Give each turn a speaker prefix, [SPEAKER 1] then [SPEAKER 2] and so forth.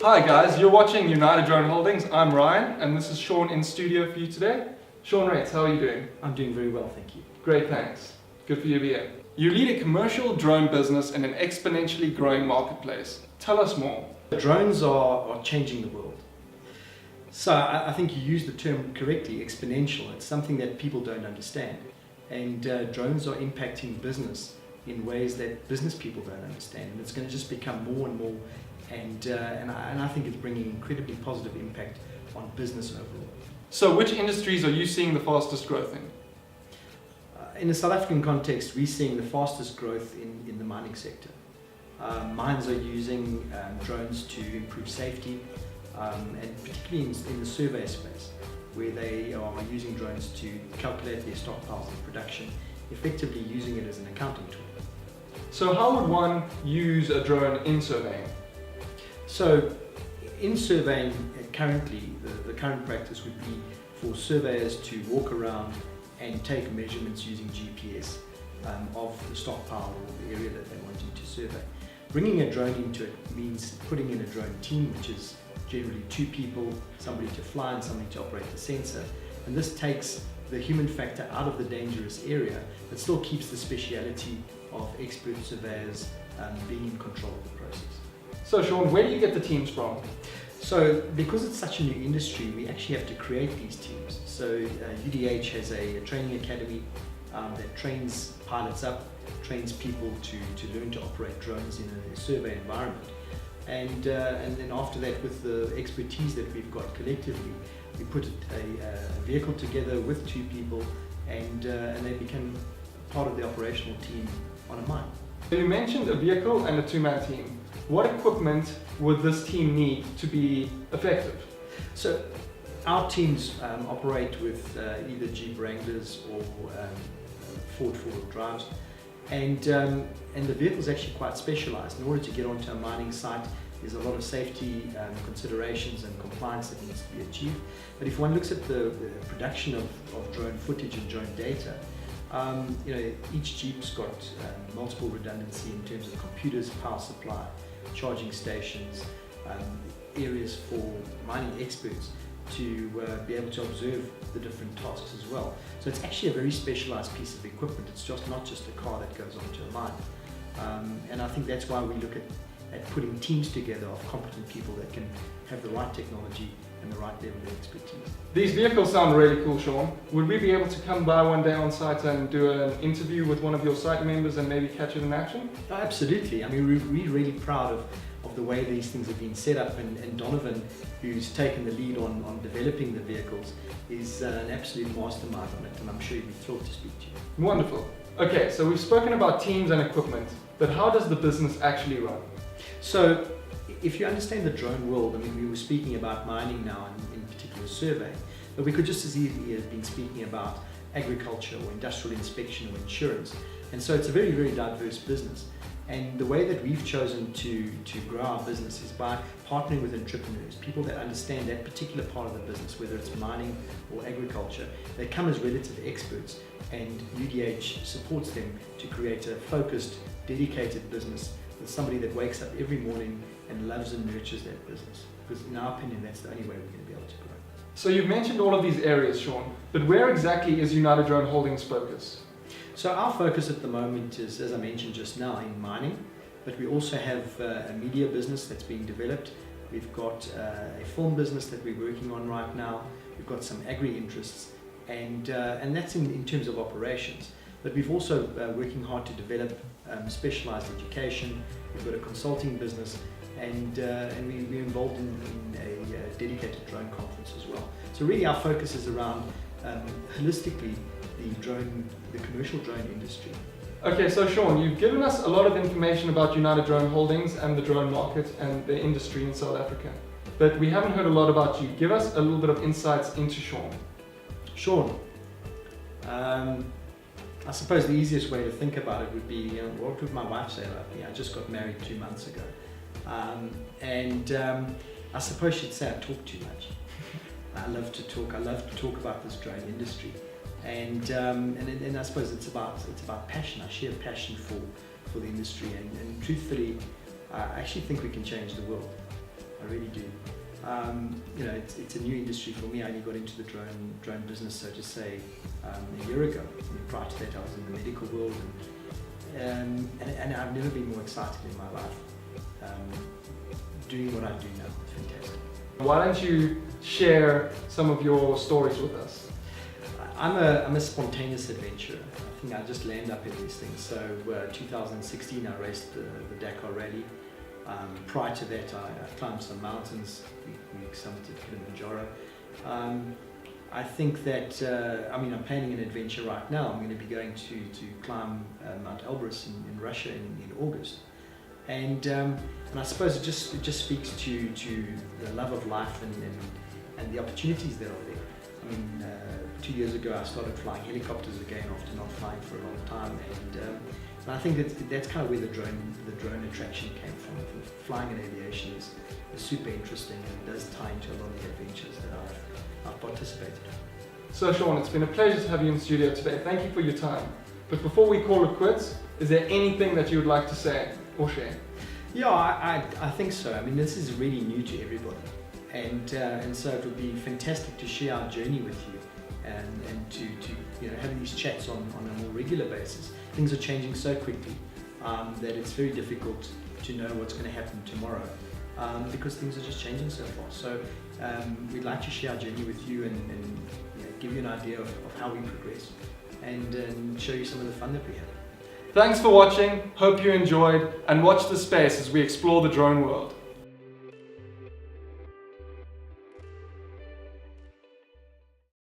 [SPEAKER 1] Hi guys, you're watching United Drone Holdings. I'm Ryan and this is Sean in studio for you today. Sean Reitz, how are you doing?
[SPEAKER 2] I'm doing very well, thank you.
[SPEAKER 1] Great, thanks. Good for you to be here. You lead a commercial drone business in an exponentially growing marketplace. Tell us more.
[SPEAKER 2] Drones are changing the world. So I think you used the term correctly, exponential. It's something that people don't understand. And drones are impacting business in ways that business people don't understand. And it's going to just become more and more. And I think it's bringing incredibly positive impact on business overall.
[SPEAKER 1] So which industries are you seeing the fastest growth in?
[SPEAKER 2] In the South African context, we're seeing the fastest growth in the mining sector. Mines are using drones to improve safety, and particularly in the survey space, where they are using drones to calculate their stockpiles and production, effectively using it as an accounting tool.
[SPEAKER 1] So how would one use a drone in surveying?
[SPEAKER 2] So in surveying, currently, the current practice would be for surveyors to walk around and take measurements using GPS of the stockpile or the area that they're wanting to survey. Bringing a drone into it means putting in a drone team, which is generally 2 people, somebody to fly and somebody to operate the sensor. And this takes the human factor out of the dangerous area, but still keeps the speciality of expert surveyors being in control of the process.
[SPEAKER 1] So Sean, where do you get the teams from?
[SPEAKER 2] So because it's such a new industry, we actually have to create these teams. So UDH has a training academy that trains pilots up, trains people to learn to operate drones in a survey environment. And then after that, with the expertise that we've got collectively, we put a vehicle together with 2 people and they become part of the operational team on a mine.
[SPEAKER 1] You mentioned a vehicle and a 2-man team. What equipment would this team need to be effective?
[SPEAKER 2] So our teams operate with either Jeep Wranglers or Ford 4-wheel drives, and the vehicle is actually quite specialized. In order to get onto a mining site, there's a lot of safety considerations and compliance that needs to be achieved. But if one looks at the production of drone footage and drone data, each Jeep's got multiple redundancy in terms of computers, power supply, charging stations, areas for mining experts to be able to observe the different tasks as well. So it's actually a very specialized piece of equipment. It's not just a car that goes onto a mine. And I think that's why we look at putting teams together of competent people that can have the right technology and the right level of expertise.
[SPEAKER 1] These vehicles sound really cool, Sean. Would we be able to come by one day on site and do an interview with one of your site members and maybe catch it in action?
[SPEAKER 2] Oh, absolutely. I mean, we're really proud of the way these things have been set up, and Donovan, who's taken the lead on developing the vehicles, is an absolute mastermind on it, and I'm sure he'd be thrilled to speak to you.
[SPEAKER 1] Wonderful. Okay, so we've spoken about teams and equipment, but how does the business actually run?
[SPEAKER 2] So, if you understand the drone world, I mean, we were speaking about mining now, in particular surveying, but we could just as easily have been speaking about agriculture or industrial inspection or insurance. And so it's a very, very diverse business. And the way that we've chosen to grow our business is by partnering with entrepreneurs, people that understand that particular part of the business, whether it's mining or agriculture. They come as relative experts, and UDH supports them to create a focused, dedicated business with somebody that wakes up every morning and loves and nurtures that business. Because in our opinion, that's the only way we're going to be able to grow.
[SPEAKER 1] So you've mentioned all of these areas, Sean, but where exactly is United Drone Holdings' focus?
[SPEAKER 2] So our focus at the moment is, as I mentioned just now, in mining, but we also have a media business that's being developed. We've got a film business that we're working on right now. We've got some agri interests, and that's in terms of operations. But we've also working hard to develop specialized education. We've got a consulting business, and we're involved in a dedicated drone conference as well. So really our focus is around holistically the commercial drone industry.
[SPEAKER 1] Okay, so Sean, you've given us a lot of information about United Drone Holdings and the drone market and the industry in South Africa, but we haven't heard a lot about you. Give us a little bit of insights into Sean.
[SPEAKER 2] Sean, I suppose the easiest way to think about it would be, what would my wife say about me? I just got married 2 months ago. I suppose she'd say I talk too much. I love to talk about this drone industry. And I suppose it's about passion. I share passion for the industry, and truthfully, I actually think we can change the world. I really do. You know, it's a new industry for me. I only got into the drone business, so to say, a year ago. I mean, prior to that, I was in the medical world, and I've never been more excited in my life. Doing what I do now, it's fantastic.
[SPEAKER 1] Why don't you share some of your stories with us?
[SPEAKER 2] I'm a spontaneous adventurer. I think I just land up in these things. So 2016 I raced the Dakar Rally. Prior to that I climbed some mountains. We summited Kilimanjaro. I think that, I'm planning an adventure right now. I'm going to be going to climb Mount Elbrus in Russia in August. And I suppose it just speaks to the love of life and the opportunities that are there. I mean, 2 years ago I started flying helicopters again after not flying for a long time, and I think that's kind of where the drone attraction came from. I think flying in aviation is super interesting, and it does tie into a lot of the adventures that I've participated in.
[SPEAKER 1] So Sean, it's been a pleasure to have you in the studio today. Thank you for your time. But before we call it quits, is there anything that you would like to say or share?
[SPEAKER 2] Yeah, I think so. I mean, this is really new to everybody, and so it would be fantastic to share our journey with you, and to have these chats on a more regular basis. Things are changing so quickly that it's very difficult to know what's going to happen tomorrow, because things are just changing so fast. So we'd like to share our journey with you and give you an idea of how we progress, and show you some of the fun that we have.
[SPEAKER 1] Thanks for watching, hope you enjoyed, and watch this space as we explore the drone world.